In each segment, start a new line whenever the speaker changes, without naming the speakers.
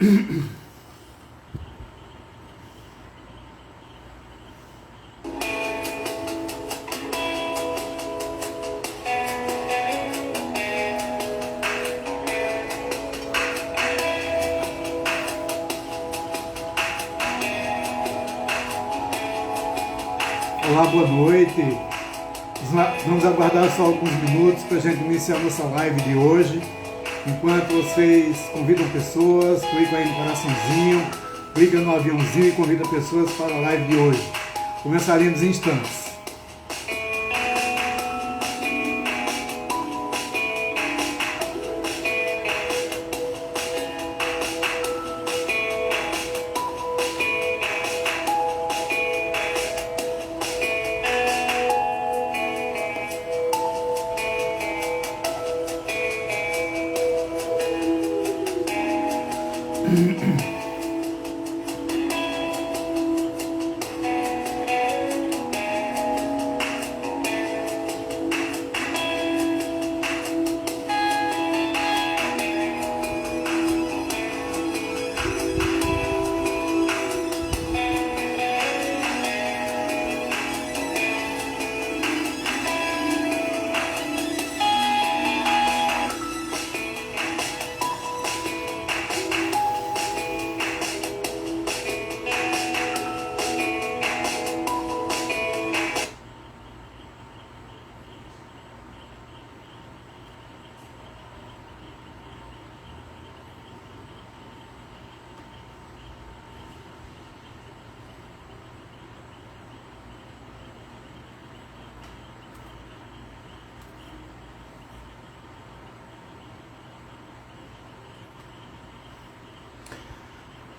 Olá, boa noite. Vamos aguardar só alguns minutos para a gente iniciar a nossa live de hoje. Enquanto vocês convidam pessoas, clicam aí no coraçãozinho, clica no aviãozinho e convida pessoas para a live de hoje. Começaremos em instantes.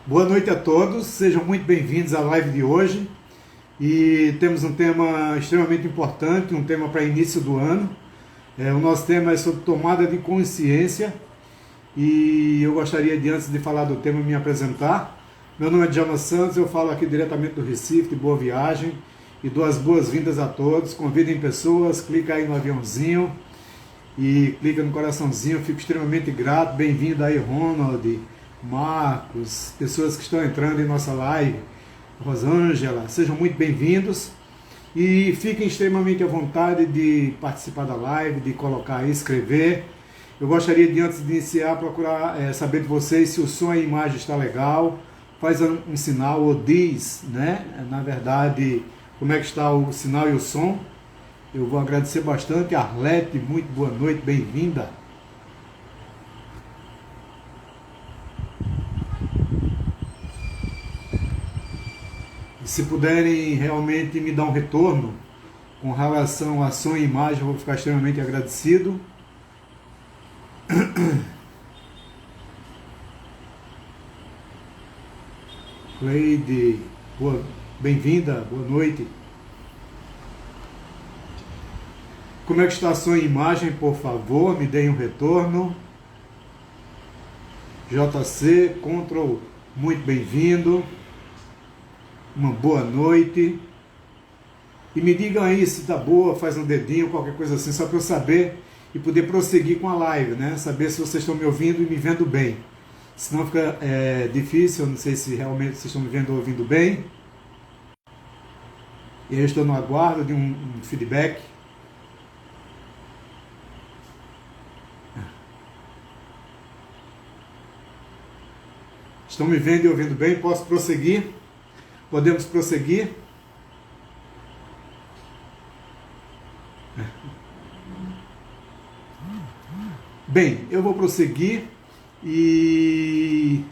Boa noite a todos, sejam muito bem-vindos à live de hoje. E temos um tema extremamente importante, um tema para início do ano. O nosso tema é sobre tomada de consciência e eu gostaria de, antes de falar do tema, me apresentar. Meu nome é Djalma Santos, eu falo aqui diretamente do Recife, de Boa Viagem, e dou as boas-vindas a todos. Convidem pessoas, clica aí no aviãozinho e clica no coraçãozinho, eu fico extremamente grato. Bem-vindo aí, Ronald, Marcos, pessoas que estão entrando em nossa live, Rosângela, sejam muito bem-vindos e fiquem extremamente à vontade de participar da live, de colocar aí, escrever. Eu gostaria de, antes de iniciar, procurar saber de vocês se o som e a imagem está legal, faz um sinal ou diz, né, na verdade, como é que está o sinal e o som. Eu vou agradecer bastante. Arlete, muito boa noite, bem-vinda. Se puderem realmente me dar um retorno com relação a som e imagem, eu vou ficar extremamente agradecido. Cleide, bem-vinda, boa noite. Como é que está a som e imagem, por favor, me deem um retorno. JC, Control, muito bem-vindo. Uma boa noite. E me digam aí se tá boa, faz um dedinho, qualquer coisa assim, só para eu saber e poder prosseguir com a live, né? Saber se vocês estão me ouvindo e me vendo bem. Senão fica difícil, eu não sei se realmente vocês estão me vendo ou ouvindo bem. E eu estou no aguardo de um feedback. Estão me vendo e ouvindo bem? Posso prosseguir? Podemos prosseguir? Bem, eu vou prosseguir e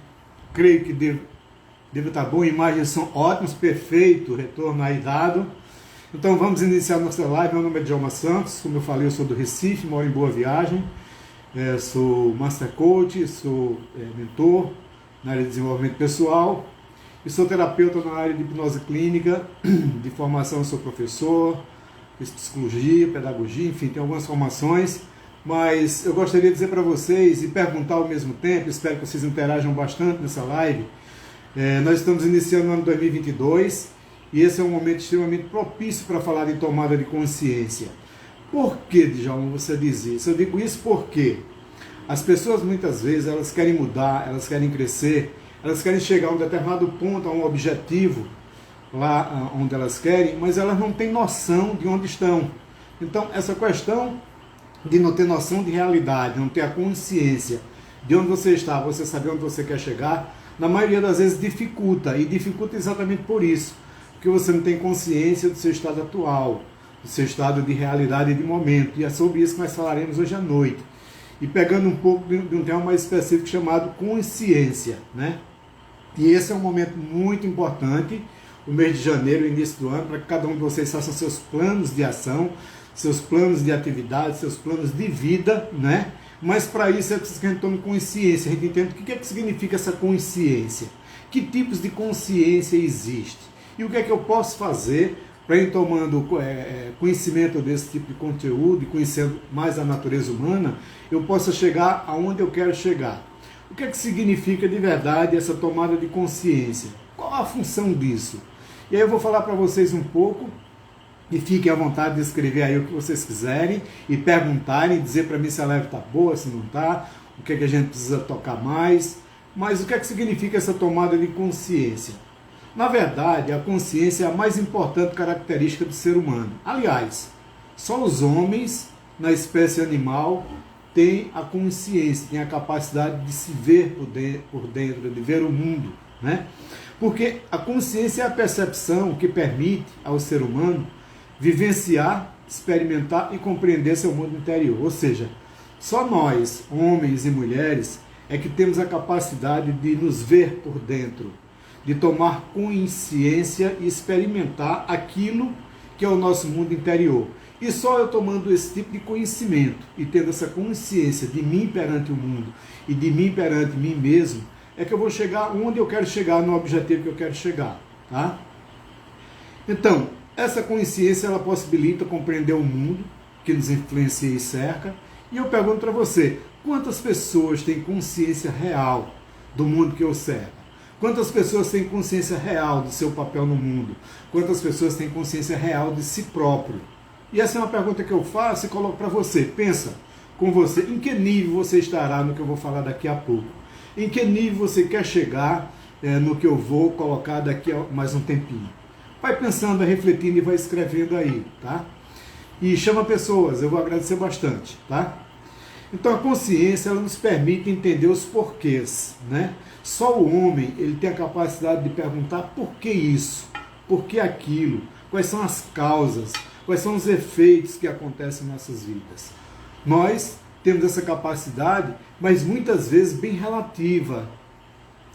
creio que devo estar bom. Imagens são ótimas, perfeito, retorno aí dado. Então vamos iniciar nossa live. Meu nome é Djalma Santos, como eu falei, eu sou do Recife, moro em Boa Viagem, sou Master Coach, sou mentor na área de desenvolvimento pessoal. E sou terapeuta na área de hipnose clínica, de formação sou professor, fiz psicologia, pedagogia, enfim, tem algumas formações, mas eu gostaria de dizer para vocês e perguntar ao mesmo tempo, espero que vocês interajam bastante nessa live. Nós estamos iniciando o ano 2022 e esse é um momento extremamente propício para falar de tomada de consciência. Por que, Djalma, você diz isso? Eu digo isso porque As pessoas muitas vezes elas querem mudar, elas querem crescer, elas querem chegar a um determinado ponto, a um objetivo lá onde elas querem, mas elas não têm noção de onde estão. Então essa questão de não ter noção de realidade, não ter a consciência de onde você está, você saber onde você quer chegar, na maioria das vezes dificulta, e dificulta exatamente por isso, porque você não tem consciência do seu estado atual, do seu estado de realidade e de momento, e é sobre isso que nós falaremos hoje à noite, e pegando um pouco de um tema mais específico chamado consciência, né? E esse é um momento muito importante, o mês de janeiro, o início do ano, para que cada um de vocês faça seus planos de ação, seus planos de atividade, seus planos de vida, né? Mas para isso é preciso que a gente tome consciência, a gente entenda o que é que significa essa consciência, que tipos de consciência existe, e o que é que eu posso fazer para ir tomando conhecimento desse tipo de conteúdo e conhecendo mais a natureza humana, eu possa chegar aonde eu quero chegar. O que é que significa de verdade essa tomada de consciência? Qual a função disso? E aí eu vou falar para vocês um pouco, e fiquem à vontade de escrever aí o que vocês quiserem, e perguntarem, dizer para mim se a live está boa, se não está, o que é que a gente precisa tocar mais, mas o que é que significa essa tomada de consciência? Na verdade, a consciência é a mais importante característica do ser humano. Aliás, só os homens, na espécie animal, têm a consciência, têm a capacidade de se ver por dentro, de ver o mundo, né? Porque a consciência é a percepção que permite ao ser humano vivenciar, experimentar e compreender seu mundo interior. Ou seja, só nós, homens e mulheres, é que temos a capacidade de nos ver por dentro, de tomar consciência e experimentar aquilo que é o nosso mundo interior. E só eu tomando esse tipo de conhecimento e tendo essa consciência de mim perante o mundo e de mim perante mim mesmo, é que eu vou chegar onde eu quero chegar, no objetivo que eu quero chegar, tá? Então, essa consciência ela possibilita compreender o mundo que nos influencia e cerca. E eu pergunto para você, quantas pessoas têm consciência real do mundo que o cerca? Quantas pessoas têm consciência real do seu papel no mundo? Quantas pessoas têm consciência real de si próprio? E essa é uma pergunta que eu faço e coloco para você. Pensa com você, em que nível você estará no que eu vou falar daqui a pouco? Em que nível você quer chegar no que eu vou colocar daqui a mais um tempinho? Vai pensando, vai refletindo e vai escrevendo aí, tá? E chama pessoas, eu vou agradecer bastante, tá? Então a consciência, ela nos permite entender os porquês, né? Só o homem, ele tem a capacidade de perguntar por que isso, por que aquilo, quais são as causas, quais são os efeitos que acontecem em nossas vidas. Nós temos essa capacidade, mas muitas vezes bem relativa.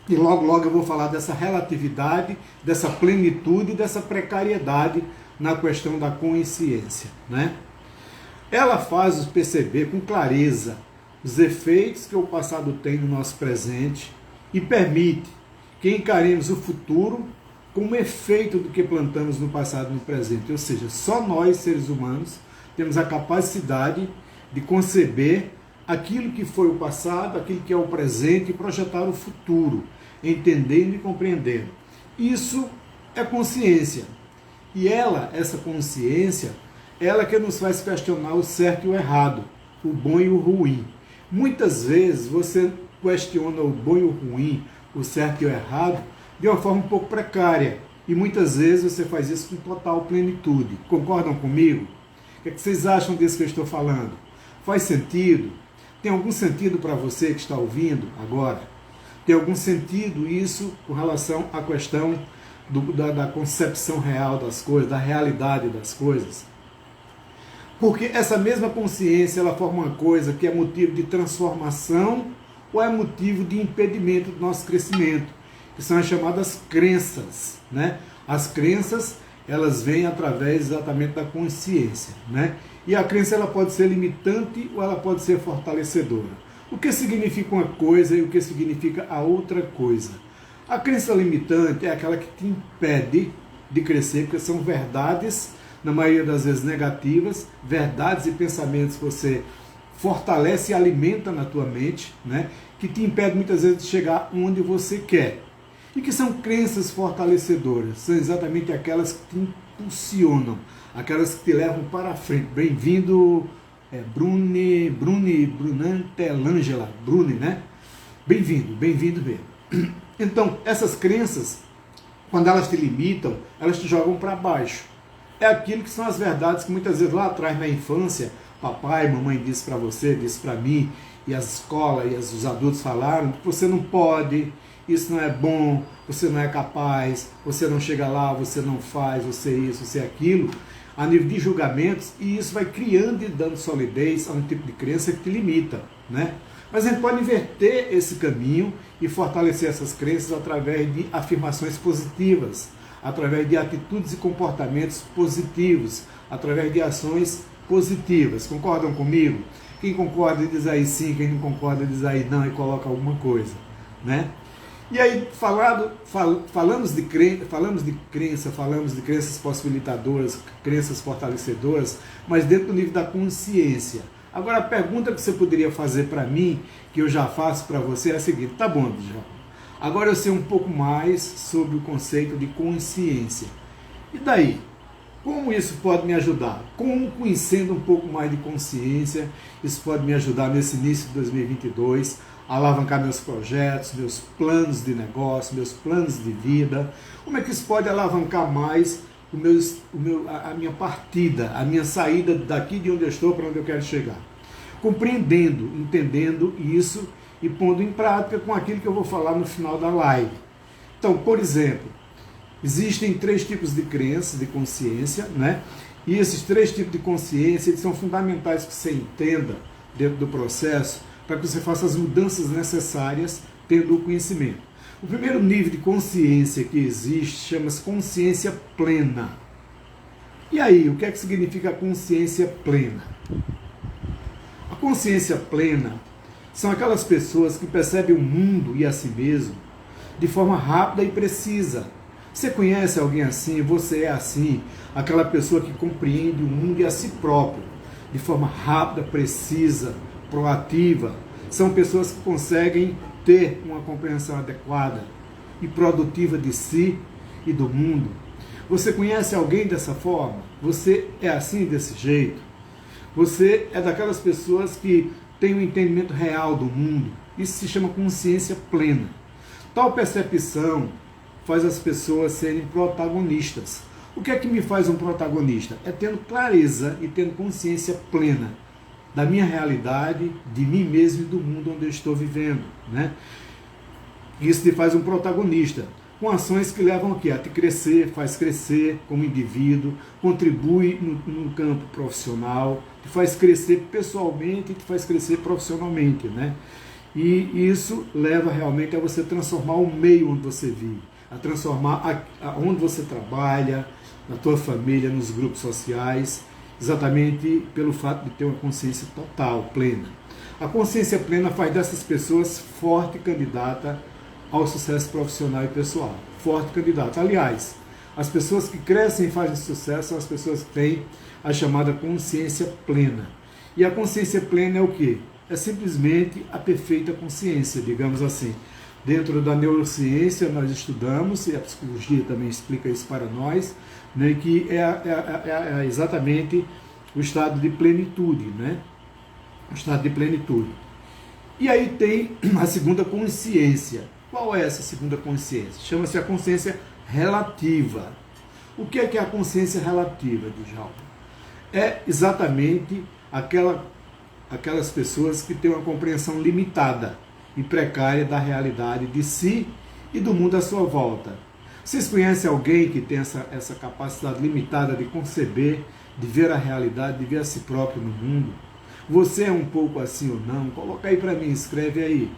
E logo, logo eu vou falar dessa relatividade, dessa plenitude e dessa precariedade na questão da consciência, né? Ela faz-nos perceber com clareza os efeitos que o passado tem no nosso presente e permite que encaremos o futuro como efeito do que plantamos no passado e no presente. Ou seja, só nós, seres humanos, temos a capacidade de conceber aquilo que foi o passado, aquilo que é o presente e projetar o futuro, entendendo e compreendendo. Isso é consciência. E essa consciência, ela que nos faz questionar o certo e o errado, o bom e o ruim. Muitas vezes você questiona o bom e o ruim, o certo e o errado, de uma forma um pouco precária. E muitas vezes você faz isso com total plenitude. Concordam comigo? O que vocês acham disso que eu estou falando? Faz sentido? Tem algum sentido para você que está ouvindo agora? Tem algum sentido isso com relação à questão da concepção real das coisas, da realidade das coisas? Porque essa mesma consciência, ela forma uma coisa que é motivo de transformação ou é motivo de impedimento do nosso crescimento, que são as chamadas crenças, né? As crenças, elas vêm através exatamente da consciência, né? E a crença, ela pode ser limitante ou ela pode ser fortalecedora. O que significa uma coisa e o que significa a outra coisa? A crença limitante é aquela que te impede de crescer, porque são verdades, na maioria das vezes negativas, verdades e pensamentos que você fortalece e alimenta na tua mente, né? Que te impede muitas vezes de chegar onde você quer. E que são crenças fortalecedoras, são exatamente aquelas que te impulsionam, aquelas que te levam para frente. Bem-vindo, Brunantelangela, Bruni, né? Bem-vindo mesmo. Então, essas crenças, quando elas te limitam, elas te jogam para baixo. É aquilo que são as verdades que muitas vezes lá atrás na infância, papai, mamãe disse para você, disse para mim, e as escolas e os adultos falaram que você não pode, isso não é bom, você não é capaz, você não chega lá, você não faz, você isso, você aquilo, a nível de julgamentos, e isso vai criando e dando solidez a um tipo de crença que te limita, né? Mas a gente pode inverter esse caminho e fortalecer essas crenças através de afirmações positivas, através de atitudes e comportamentos positivos, através de ações positivas. Concordam comigo? Quem concorda diz aí sim, quem não concorda diz aí não e coloca alguma coisa, né? E aí, falamos de crença, falamos de crenças possibilitadoras, crenças fortalecedoras, mas dentro do nível da consciência. Agora, a pergunta que você poderia fazer para mim, que eu já faço para você, é a seguinte: tá bom, Djalma, agora eu sei um pouco mais sobre o conceito de consciência. E daí? Como isso pode me ajudar? Como, conhecendo um pouco mais de consciência, isso pode me ajudar nesse início de 2022 a alavancar meus projetos, meus planos de negócio, meus planos de vida? Como é que isso pode alavancar mais a minha partida, a minha saída daqui de onde eu estou para onde eu quero chegar? Compreendendo, entendendo isso e pondo em prática com aquilo que eu vou falar no final da live. Então, por exemplo, existem 3 tipos de crenças, de consciência, né? E esses 3 tipos de consciência, eles são fundamentais que você entenda dentro do processo para que você faça as mudanças necessárias tendo o conhecimento. O primeiro nível de consciência que existe chama-se consciência plena. E aí, o que é que significa consciência plena? A consciência plena são aquelas pessoas que percebem o mundo e a si mesmo de forma rápida e precisa. Você conhece alguém assim? Você é assim? Aquela pessoa que compreende o mundo e a si próprio de forma rápida, precisa, proativa. São pessoas que conseguem ter uma compreensão adequada e produtiva de si e do mundo. Você conhece alguém dessa forma? Você é assim, desse jeito? Você é daquelas pessoas que têm um entendimento real do mundo. Isso se chama consciência plena. Tal percepção faz as pessoas serem protagonistas. O que é que me faz um protagonista? É tendo clareza e tendo consciência plena da minha realidade, de mim mesmo e do mundo onde eu estou vivendo, né? Isso te faz um protagonista, com ações que levam aqui a te crescer, faz crescer como indivíduo, contribui no campo profissional, te faz crescer pessoalmente e te faz crescer profissionalmente, né? E isso leva realmente a você transformar o meio onde você vive, a transformar onde você trabalha, na tua família, nos grupos sociais, exatamente pelo fato de ter uma consciência total, plena. A consciência plena faz dessas pessoas forte candidata ao sucesso profissional e pessoal. Forte candidata. Aliás, as pessoas que crescem e fazem sucesso são as pessoas que têm a chamada consciência plena. E a consciência plena é o quê? É simplesmente a perfeita consciência, digamos assim. Dentro da neurociência nós estudamos, e a psicologia também explica isso para nós, né, que é exatamente o estado de plenitude, né? O estado de plenitude. E aí tem a segunda consciência. Qual é essa segunda consciência? Chama-se a consciência relativa. O que é a consciência relativa, Djalma? É exatamente aquelas pessoas que têm uma compreensão limitada e precária da realidade de si e do mundo à sua volta. Vocês conhecem alguém que tem essa capacidade limitada de conceber, de ver a realidade, de ver a si próprio no mundo? Você é um pouco assim ou não? Coloca aí para mim, escreve aí.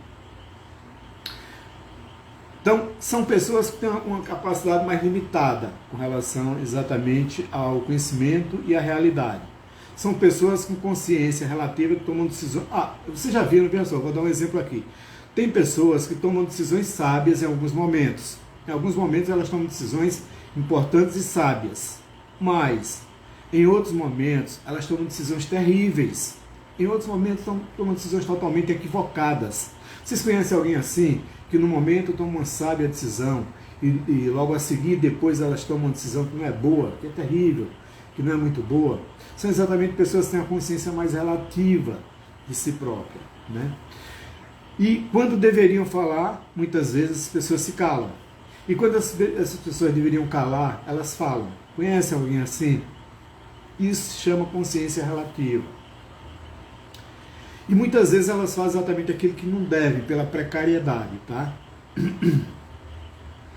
Então, são pessoas que têm uma capacidade mais limitada com relação exatamente ao conhecimento e à realidade. São pessoas com consciência relativa que tomam decisões. Você já viram, pessoal? Vou dar um exemplo aqui. Tem pessoas que tomam decisões sábias em alguns momentos. Em alguns momentos elas tomam decisões importantes e sábias. Mas, em outros momentos, elas tomam decisões terríveis. Em outros momentos, tomam decisões totalmente equivocadas. Vocês conhecem alguém assim? Que no momento toma uma sábia decisão e logo a seguir, depois elas tomam uma decisão que não é boa, que é terrível, que não é muito boa, são exatamente pessoas que têm a consciência mais relativa de si própria, né? E quando deveriam falar, muitas vezes as pessoas se calam. E quando essas pessoas deveriam calar, elas falam. Conhece alguém assim? Isso se chama consciência relativa. E muitas vezes elas fazem exatamente aquilo que não devem, pela precariedade, tá?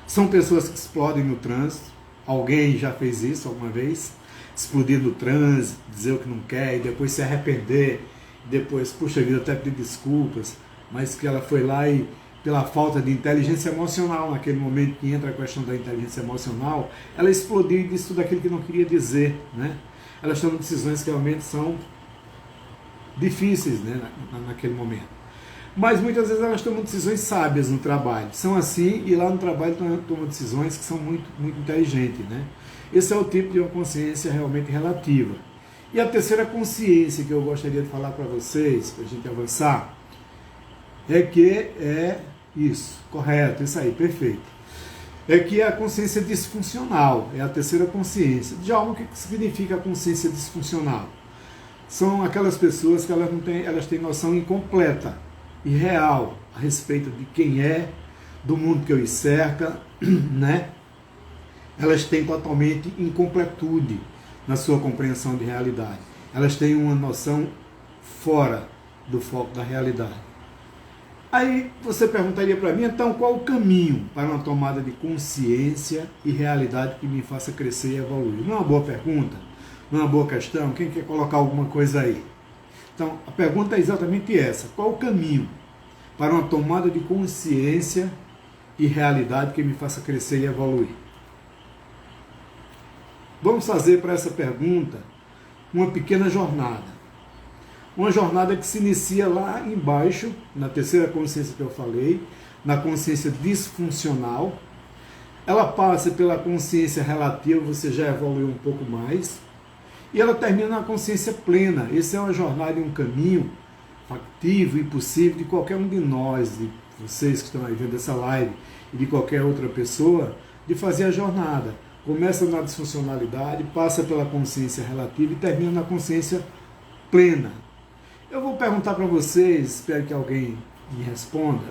São pessoas que explodem no trânsito. Alguém já fez isso alguma vez? Explodir no trânsito, dizer o que não quer, e depois se arrepender, depois, puxa vida, até pedir desculpas, mas que ela foi lá e, pela falta de inteligência emocional, naquele momento que entra a questão da inteligência emocional, ela explodiu e disse tudo aquilo que não queria dizer, né? Elas tomam decisões que realmente são difíceis, né, naquele momento. Mas muitas vezes elas tomam decisões sábias no trabalho. São assim, e lá no trabalho tomam decisões que são muito, muito inteligentes, né? Esse é o tipo de uma consciência realmente relativa. E a terceira consciência que eu gostaria de falar para vocês, para a gente avançar, é que é isso, correto, isso aí, perfeito. É que é a consciência disfuncional, é a terceira consciência. Djalma, o que significa a consciência disfuncional? São aquelas pessoas que elas têm noção incompleta e real a respeito de quem é, do mundo que os cerca, né? Elas têm totalmente incompletude na sua compreensão de realidade. Elas têm uma noção fora do foco da realidade. Aí você perguntaria para mim, então, qual o caminho para uma tomada de consciência e realidade que me faça crescer e evoluir? Não é uma boa pergunta? Não é uma boa questão? Quem quer colocar alguma coisa aí? Então, a pergunta é exatamente essa. Qual o caminho para uma tomada de consciência e realidade que me faça crescer e evoluir? Vamos fazer para essa pergunta uma pequena jornada. Uma jornada que se inicia lá embaixo, na terceira consciência que eu falei, na consciência disfuncional. Ela passa pela consciência relativa, você já evoluiu um pouco mais. E ela termina na consciência plena. Essa é uma jornada e um caminho factível e possível de qualquer um de nós, de vocês que estão aí vendo essa live, e de qualquer outra pessoa, de fazer a jornada. Começa na disfuncionalidade, passa pela consciência relativa e termina na consciência plena. Eu vou perguntar para vocês, espero que alguém me responda.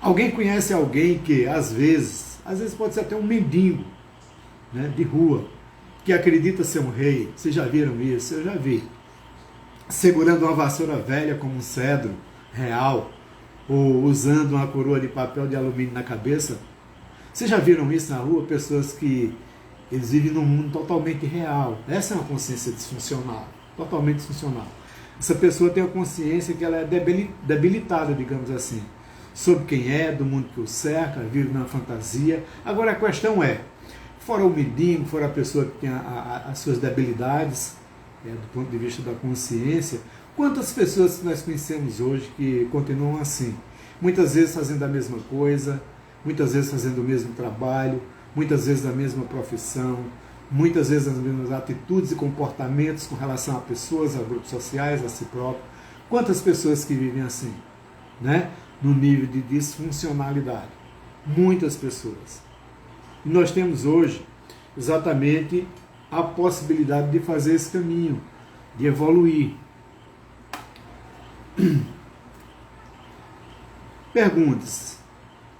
Alguém conhece alguém que, às vezes pode ser até um mendigo, né, de rua, que acredita ser um rei? Vocês já viram isso? Eu já vi. Segurando uma vassoura velha como um cedro real, ou usando uma coroa de papel de alumínio na cabeça. Vocês já viram isso na rua? Pessoas que eles vivem num mundo totalmente real. Essa é uma consciência disfuncional, totalmente disfuncional. Essa pessoa tem a consciência que ela é debilitada, digamos assim, sobre quem é, do mundo que o cerca, vive na fantasia. Agora a questão é, fora o mendigo, fora a pessoa que tem as suas debilidades, do ponto de vista da consciência, quantas pessoas nós conhecemos hoje que continuam assim? Muitas vezes fazendo a mesma coisa, muitas vezes fazendo o mesmo trabalho, muitas vezes a mesma profissão, muitas vezes as mesmas atitudes e comportamentos com relação a pessoas, a grupos sociais, a si próprio. Quantas pessoas que vivem assim, né? No nível de disfuncionalidade? Muitas pessoas. E nós temos hoje exatamente a possibilidade de fazer esse caminho, de evoluir. Perguntas.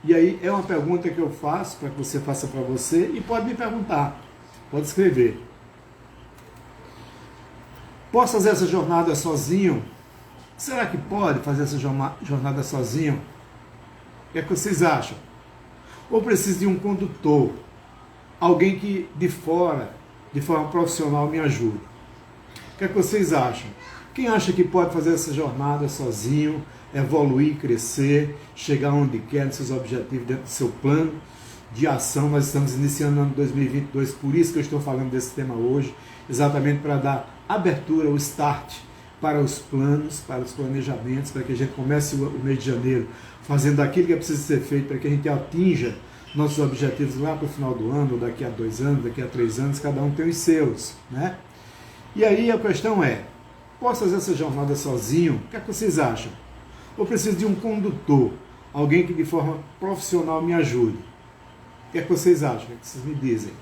E aí é uma pergunta que eu faço para que você faça para você e pode me perguntar, pode escrever. Posso fazer essa jornada sozinho? Será que pode fazer essa jornada sozinho? O que é que vocês acham? Ou preciso de um condutor? Alguém que de fora, de forma profissional, me ajude? O que é que vocês acham? Quem acha que pode fazer essa jornada sozinho, evoluir, crescer, chegar onde quer, nos seus objetivos, dentro do seu plano de ação? Nós estamos iniciando o ano 2022, por isso que eu estou falando desse tema hoje, exatamente para dar abertura, o start para os planos, para os planejamentos, para que a gente comece o mês de janeiro fazendo aquilo que é preciso ser feito para que a gente atinja nossos objetivos lá para o final do ano, daqui a 2 anos, daqui a 3 anos, cada um tem os seus, né? E aí a questão é, posso fazer essa jornada sozinho? O que é que vocês acham? Ou preciso de um condutor, alguém que de forma profissional me ajude? O que é que vocês acham? O que vocês me dizem?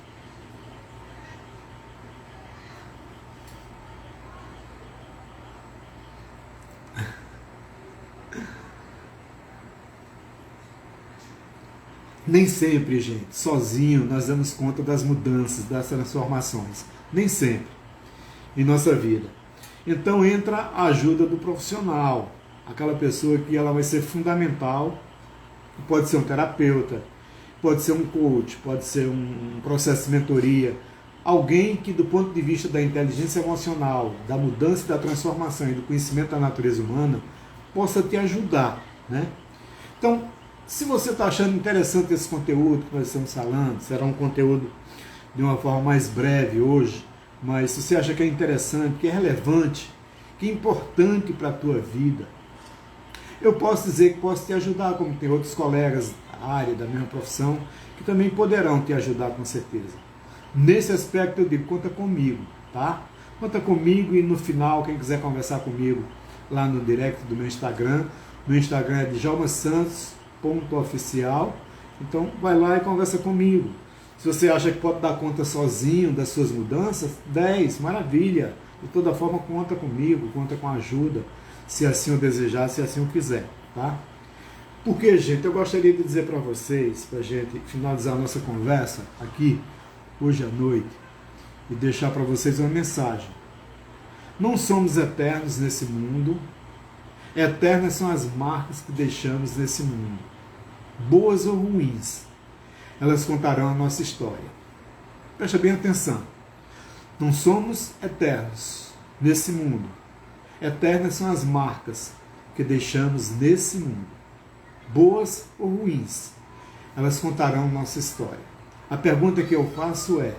Nem sempre, gente, sozinho nós damos conta das mudanças, das transformações. Nem sempre em nossa vida. Então entra a ajuda do profissional, aquela pessoa que ela vai ser fundamental, pode ser um terapeuta, pode ser um coach, pode ser um processo de mentoria, alguém que do ponto de vista da inteligência emocional, da mudança e da transformação e do conhecimento da natureza humana, possa te ajudar, né? Então, se você está achando interessante esse conteúdo que nós estamos falando, será um conteúdo de uma forma mais breve hoje, mas se você acha que é interessante, que é relevante, que é importante para a tua vida, eu posso dizer que posso te ajudar, como tem outros colegas da área, da mesma profissão, que também poderão te ajudar com certeza. Nesse aspecto eu digo, conta comigo, tá? Conta comigo e no final, quem quiser conversar comigo lá no direct do meu Instagram é djalmasantos.oficial, então vai lá e conversa comigo. Se você acha que pode dar conta sozinho das suas mudanças, 10, maravilha. De toda forma, conta comigo, conta com a ajuda, se assim eu desejar, se assim eu quiser, tá? Porque, gente, eu gostaria de dizer para vocês, para a gente finalizar a nossa conversa aqui, hoje à noite, e deixar para vocês uma mensagem. Não somos eternos nesse mundo, eternas são as marcas que deixamos nesse mundo, boas ou ruins. Elas contarão a nossa história. Presta bem atenção. Não somos eternos nesse mundo. Eternas são as marcas que deixamos nesse mundo. Boas ou ruins, elas contarão a nossa história. A pergunta que eu faço é: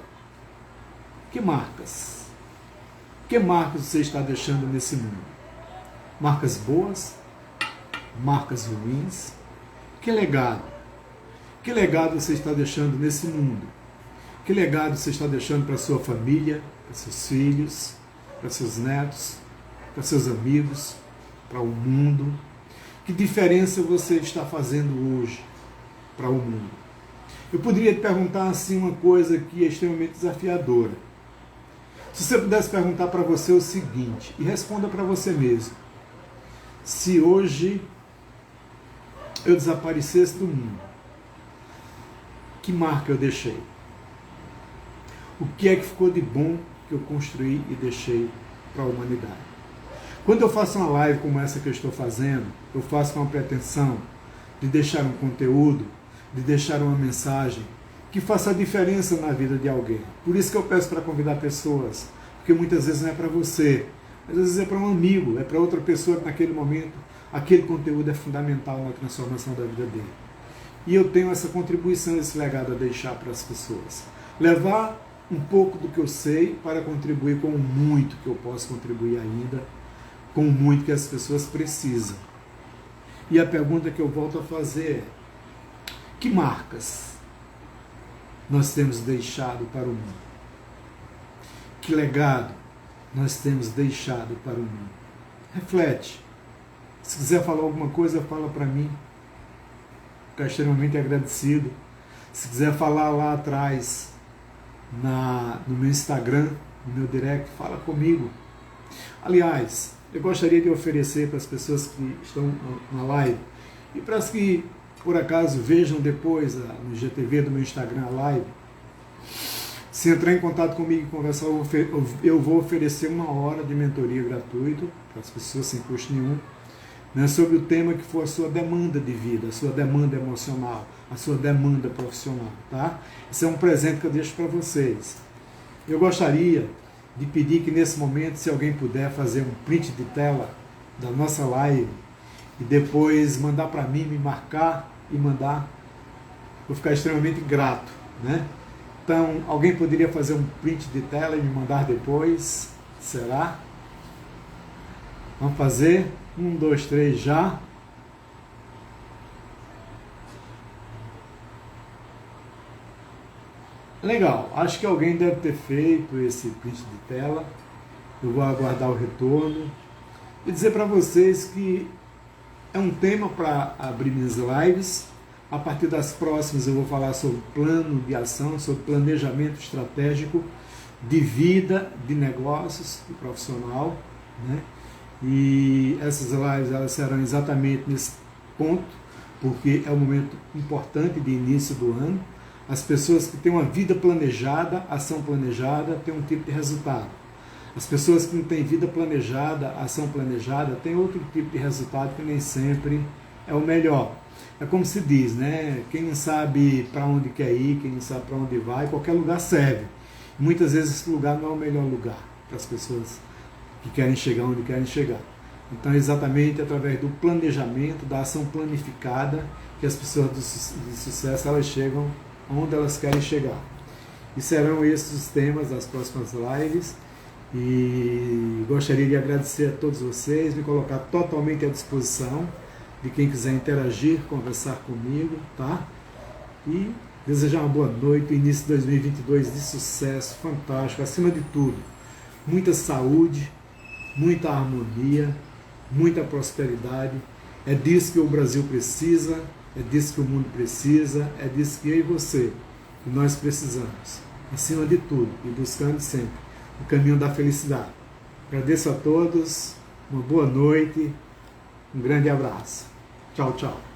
que marcas? Que marcas você está deixando nesse mundo? Marcas boas? Marcas ruins? Que legado? Que legado você está deixando nesse mundo? Que legado você está deixando para sua família, para seus filhos, para seus netos, para seus amigos, para o mundo? Que diferença você está fazendo hoje para o mundo? Eu poderia te perguntar assim uma coisa que é extremamente desafiadora. Se você pudesse perguntar para você o seguinte, e responda para você mesmo: se hoje eu desaparecesse do mundo, que marca eu deixei? O que é que ficou de bom que eu construí e deixei para a humanidade? Quando eu faço uma live como essa que eu estou fazendo, eu faço com a pretensão de deixar um conteúdo, de deixar uma mensagem que faça a diferença na vida de alguém. Por isso que eu peço para convidar pessoas, porque muitas vezes não é para você, às vezes é para um amigo, é para outra pessoa que naquele momento aquele conteúdo é fundamental na transformação da vida dele. E eu tenho essa contribuição, esse legado a deixar para as pessoas. Levar um pouco do que eu sei para contribuir com o muito que eu posso contribuir ainda, com o muito que as pessoas precisam. E a pergunta que eu volto a fazer é: que marcas nós temos deixado para o mundo? Que legado nós temos deixado para o mundo? Reflete. Se quiser falar alguma coisa, fala para mim. Ficar extremamente agradecido. Se quiser falar lá atrás, no meu Instagram, no meu direct, fala comigo. Aliás, eu gostaria de oferecer para as pessoas que estão na live e para as que, por acaso, vejam depois no GTV do meu Instagram a live, se entrar em contato comigo e conversar, eu vou oferecer 1 hora de mentoria gratuito para as pessoas sem custo nenhum, né, sobre o tema que for a sua demanda de vida, a sua demanda emocional, a sua demanda profissional, tá? Esse é um presente que eu deixo para vocês. Eu gostaria de pedir que nesse momento, se alguém puder fazer um print de tela da nossa live e depois mandar para mim, me marcar e mandar, vou ficar extremamente grato, né? Então, alguém poderia fazer um print de tela e me mandar depois? Será? Vamos fazer? 1, 2, 3, já. Legal, acho que alguém deve ter feito esse print de tela. Eu vou aguardar o retorno e dizer para vocês que é um tema para abrir minhas lives. A partir das próximas eu vou falar sobre plano de ação, sobre planejamento estratégico de vida, de negócios, de profissional, né? E essas lives elas serão exatamente nesse ponto, porque é um momento importante de início do ano. As pessoas que têm uma vida planejada, ação planejada, têm um tipo de resultado. As pessoas que não têm vida planejada, ação planejada, têm outro tipo de resultado que nem sempre é o melhor. É como se diz, né? Quem não sabe para onde quer ir, quem não sabe para onde vai, qualquer lugar serve. Muitas vezes esse lugar não é o melhor lugar para as pessoas que querem chegar onde querem chegar. Então é exatamente através do planejamento, da ação planificada, que as pessoas de sucesso elas chegam onde elas querem chegar. E serão esses os temas das próximas lives. E gostaria de agradecer a todos vocês, me colocar totalmente à disposição de quem quiser interagir, conversar comigo, tá? E desejar uma boa noite, início de 2022 de sucesso, fantástico, acima de tudo, muita saúde, muita harmonia, muita prosperidade. É disso que o Brasil precisa, é disso que o mundo precisa, é disso que eu e você, que nós precisamos, acima de tudo, e buscando sempre o caminho da felicidade. Agradeço a todos, uma boa noite, um grande abraço. Tchau, tchau.